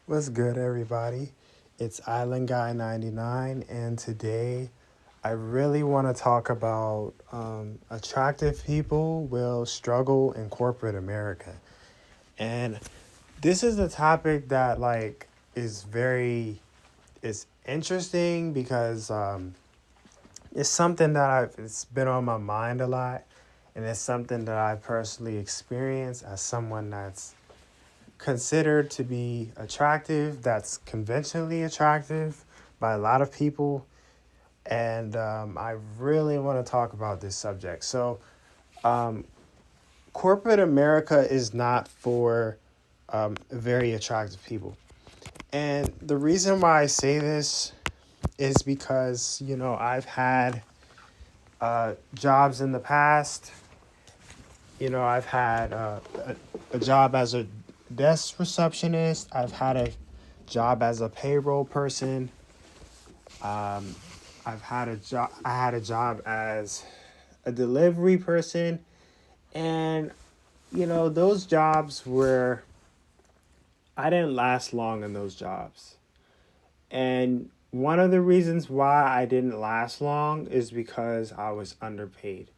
What's good, everybody? It's Island Guy 99, and today I really want to talk about attractive people will struggle in corporate America. And this is a topic that is interesting because it's something that it's been on my mind a lot, and it's something that I personally experienced as someone that's considered to be attractive, that's conventionally attractive by a lot of people. And I really want to talk about this subject. So, corporate America is not for very attractive people. And the reason why I say this is because, I've had jobs in the past. I've had a job as a desk receptionist, I've had a job as a payroll person. Um, I had a job as a delivery person, and those jobs were I didn't last long in those jobs. And one of the reasons why I didn't last long is because I was underpaid.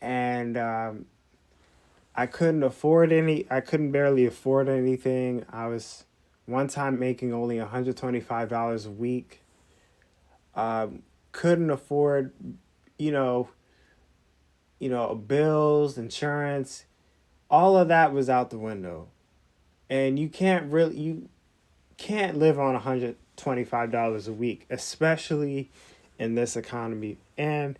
And I couldn't barely afford anything. I was one time making only $125 a week. Couldn't afford, you know, bills, insurance, all of that was out the window. And you can't live on $125 a week, especially in this economy. And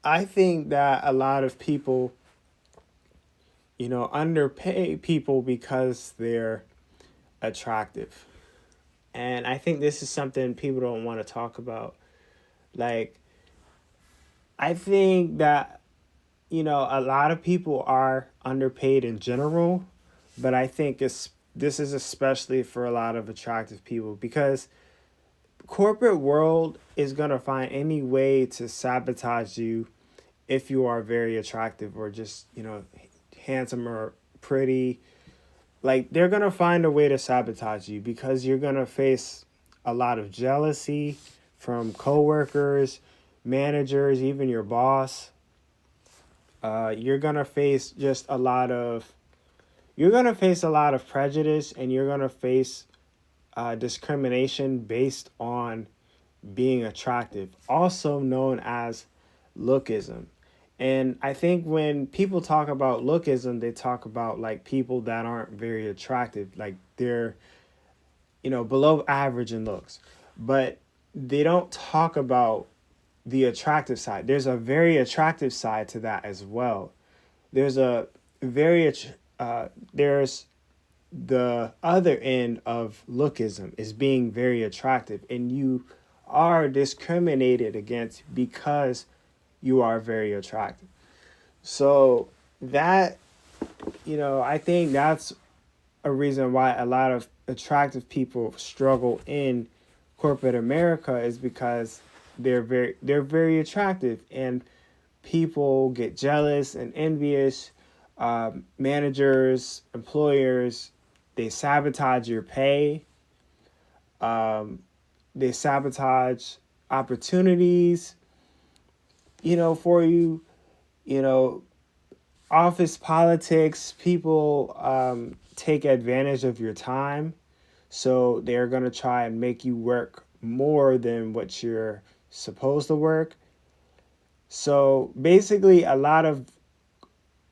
I think that a lot of people, underpay people because they're attractive. And I think this is something people don't want to talk about. Like, I think that, a lot of people are underpaid in general, but I think this is especially for a lot of attractive people because corporate world is going to find any way to sabotage you if you are very attractive or just, handsome or pretty. Like, they're going to find a way to sabotage you because you're going to face a lot of jealousy from coworkers, managers, even your boss. You're going to face just a lot of you're going to face a lot of prejudice, and you're going to face discrimination based on being attractive, also known as lookism. And I think when people talk about lookism, they talk about like people that aren't very attractive, like they're, below average in looks. But they don't talk about the attractive side. There's a very attractive side to that as well. There's a very, there's the other end of lookism is being very attractive, and you are discriminated against because you are very attractive. So that, I think that's a reason why a lot of attractive people struggle in corporate America is because they're very attractive, and people get jealous and envious. Managers, employers, they sabotage your pay. Um, they sabotage opportunities, for you. You know, office politics, people take advantage of your time. So they're going to try and make you work more than what you're supposed to work. So basically, a lot of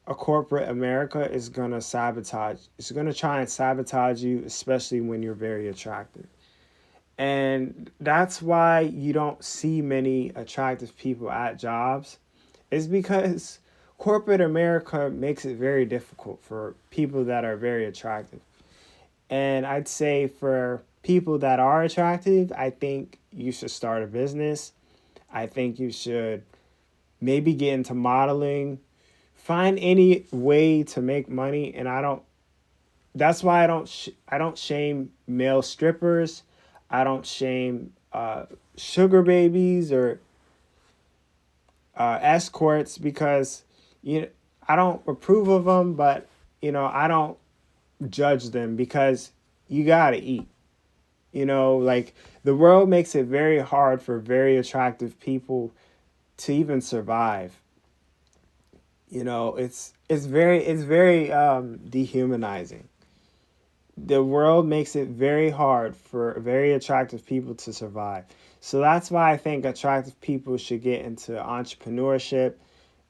a corporate America is going to sabotage. It's going to try and sabotage you, especially when you're very attractive. And that's why you don't see many attractive people at jobs, is because corporate America makes it very difficult for people that are very attractive. And I'd say for people that are attractive, I think you should start a business. I think you should maybe get into modeling, find any way to make money. And that's why I don't shame male strippers. I don't shame sugar babies or escorts because you know, I don't approve of them, but I don't judge them because you gotta eat. Like the world makes it very hard for very attractive people to even survive. It's very dehumanizing. The world makes it very hard for very attractive people to survive. So that's why I think attractive people should get into entrepreneurship,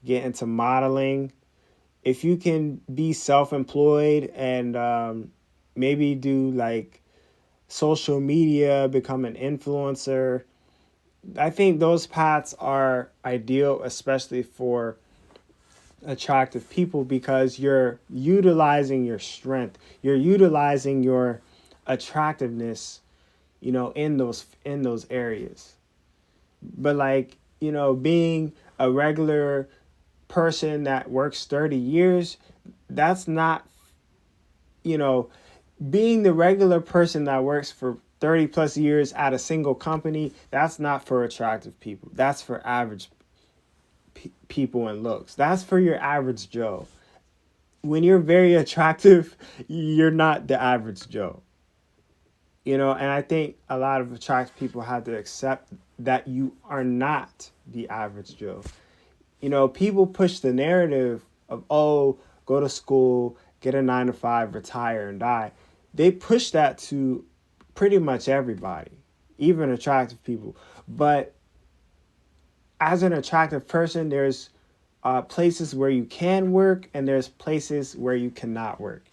get into modeling. If you can be self-employed and maybe do like social media, become an influencer, I think those paths are ideal, especially for attractive people, because you're utilizing your strength, you're utilizing your attractiveness, in those areas. But like, being a regular person that works 30 years, that's not, you know, being the regular person that works for 30 plus years at a single company, that's not for attractive people. That's for average people and looks. That's for your average Joe. When you're very attractive, you're not the average Joe. And I think a lot of attractive people have to accept that you are not the average Joe. People push the narrative of, oh, go to school, get a 9 to 5, retire and die. They push that to pretty much everybody, even attractive people. But as an attractive person, there's places where you can work and there's places where you cannot work.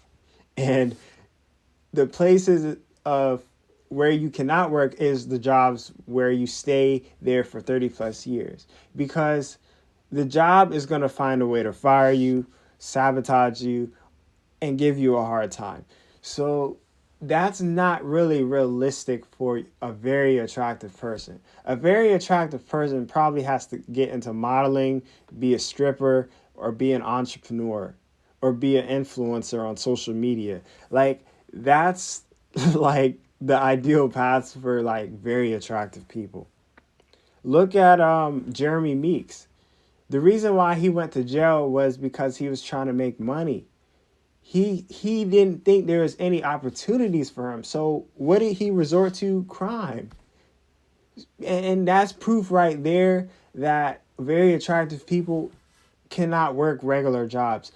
And the places of where you cannot work is the jobs where you stay there for 30 plus years, because the job is going to find a way to fire you, sabotage you, and give you a hard time. So that's not really realistic for a very attractive person. A very attractive person probably has to get into modeling, be a stripper, or be an entrepreneur, or be an influencer on social media. Like, that's like the ideal paths for like very attractive people. Look at Jeremy Meeks. The reason why he went to jail was because he was trying to make money. He didn't think there was any opportunities for him. So what did he resort to? Crime. And that's proof right there that very attractive people cannot work regular jobs.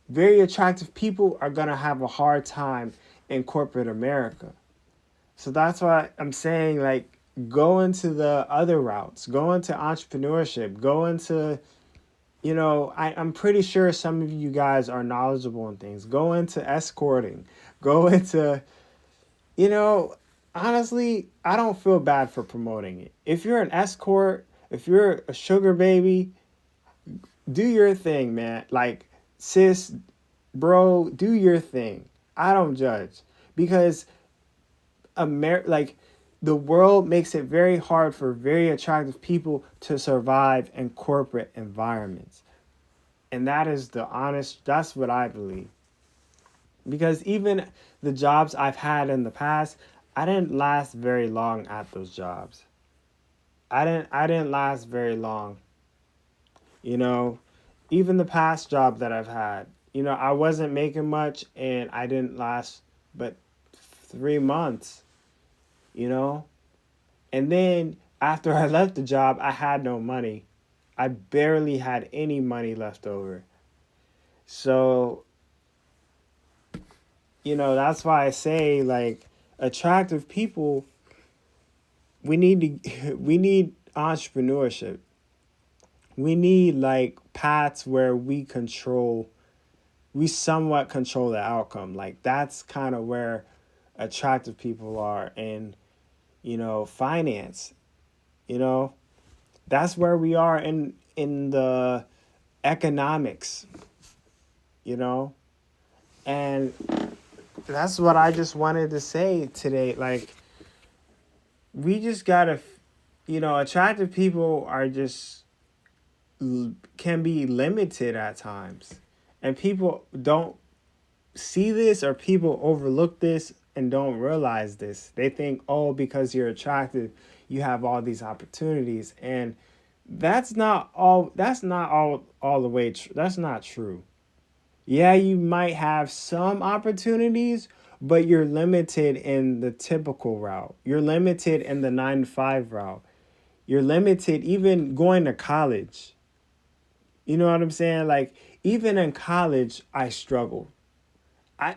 Very attractive people are going to have a hard time in corporate America. So that's why I'm saying, like, go into the other routes, go into entrepreneurship, go into, I'm pretty sure some of you guys are knowledgeable in things. Go into escorting, go into, you know, honestly, I don't feel bad for promoting it. If you're an escort, if you're a sugar baby, do your thing, man. Like, sis, bro, do your thing. I don't judge, because like, the world makes it very hard for very attractive people to survive in corporate environments. And that's what I believe. Because even the jobs I've had in the past, I didn't last very long at those jobs. I didn't last very long. You know, Even the past job that I've had, I wasn't making much and I didn't last but 3 months, you know? And then after I left the job, I had no money. I barely had any money left over. So, that's why I say, like, attractive people, we need entrepreneurship. We need like paths where we somewhat control the outcome. Like, that's kind of where attractive people are in, finance, you know? That's where we are in the economics, you know? And that's what I just wanted to say today. Like, we just gotta, attractive people are just, can be limited at times. And people don't see this, or people overlook this and don't realize this. They think, oh, because you're attractive, you have all these opportunities. And that's not all the way that's not true. Yeah, you might have some opportunities, but you're limited in the typical route. You're limited in the 9 to 5 route. You're limited even going to college. You know what I'm saying? Like, even in college, I struggled.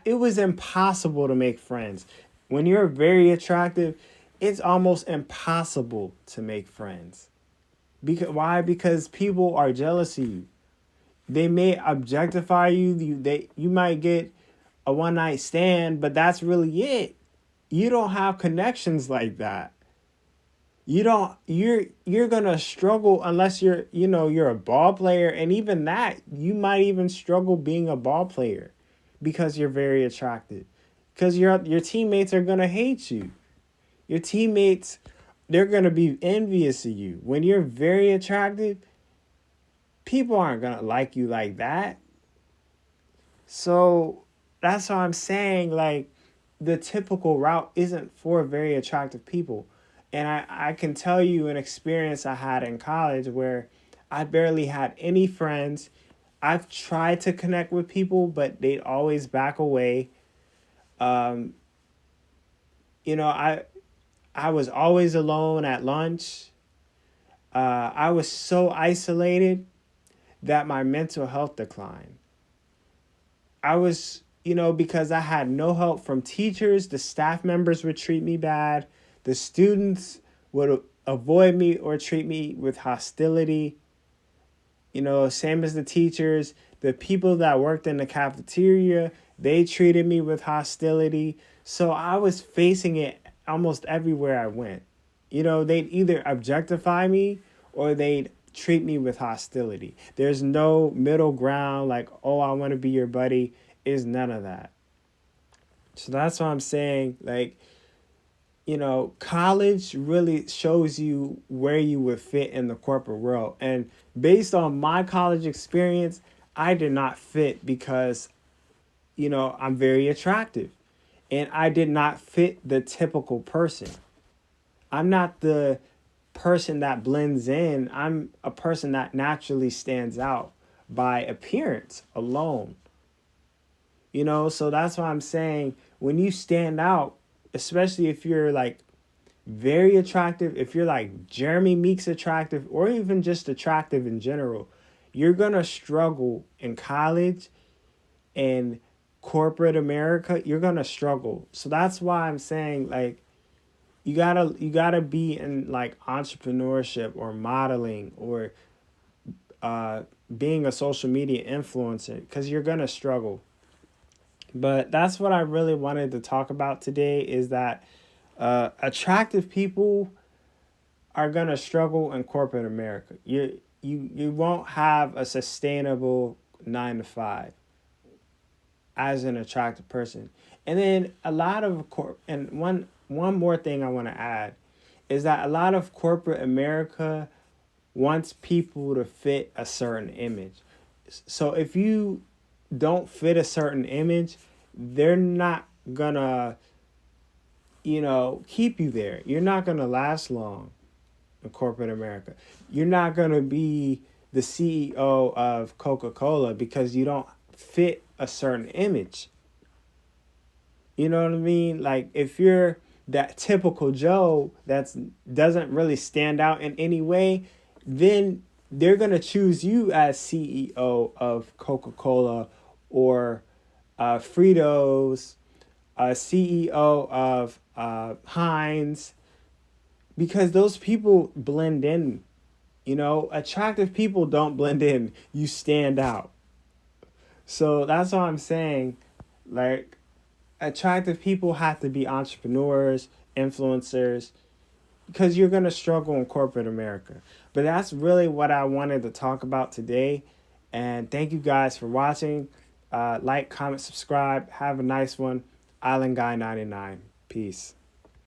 It was impossible to make friends. When you're very attractive, it's almost impossible to make friends. Because why? Because people are jealous of you. They may objectify you. You might get a one night stand, but that's really it. You don't have connections like that. You're gonna struggle unless you're a ball player, and even that, you might even struggle being a ball player because you're very attractive. Because your teammates are gonna hate you. Your teammates, they're gonna be envious of you. When you're very attractive, people aren't gonna like you like that. So that's why I'm saying, like, the typical route isn't for very attractive people. And I can tell you an experience I had in college where I barely had any friends. I've tried to connect with people, but they'd always back away. Um, you know, I was always alone at lunch. I was so isolated that my mental health declined. I was, because I had no help from teachers, the staff members would treat me bad, the students would avoid me or treat me with hostility. Same as the teachers, the people that worked in the cafeteria, they treated me with hostility. So I was facing it almost everywhere I went. They'd either objectify me or they'd treat me with hostility. There's no middle ground like, oh, I want to be your buddy. Is none of that. So that's why I'm saying, like, college really shows you where you would fit in the corporate world. And based on my college experience, I did not fit because, I'm very attractive. And I did not fit the typical person. I'm not the person that blends in. I'm a person that naturally stands out by appearance alone. So that's why I'm saying, when you stand out, especially if you're like very attractive, if you're like Jeremy Meeks attractive, or even just attractive in general, you're gonna struggle in college and corporate America. You're gonna struggle. So that's why I'm saying, like, you gotta be in like entrepreneurship or modeling or uh being a social media influencer, because you're gonna struggle. But that's what I really wanted to talk about today, is that attractive people are gonna struggle in corporate America. You won't have a sustainable 9 to 5 as an attractive person. And then a lot of and one more thing I want to add is that a lot of corporate America wants people to fit a certain image. So if you don't fit a certain image, they're not gonna, keep you there. You're not gonna last long in corporate America. You're not gonna be the CEO of Coca-Cola because you don't fit a certain image. You know what I mean? Like, if you're that typical Joe that doesn't really stand out in any way, then they're gonna choose you as CEO of Coca-Cola or Fritos, CEO of Heinz, because those people blend in. Attractive people don't blend in. You stand out. So that's what I'm saying. Like, attractive people have to be entrepreneurs, influencers, because you're going to struggle in corporate America. But that's really what I wanted to talk about today. And thank you guys for watching. Like, comment, subscribe. Have a nice one. Island Guy 99. Peace.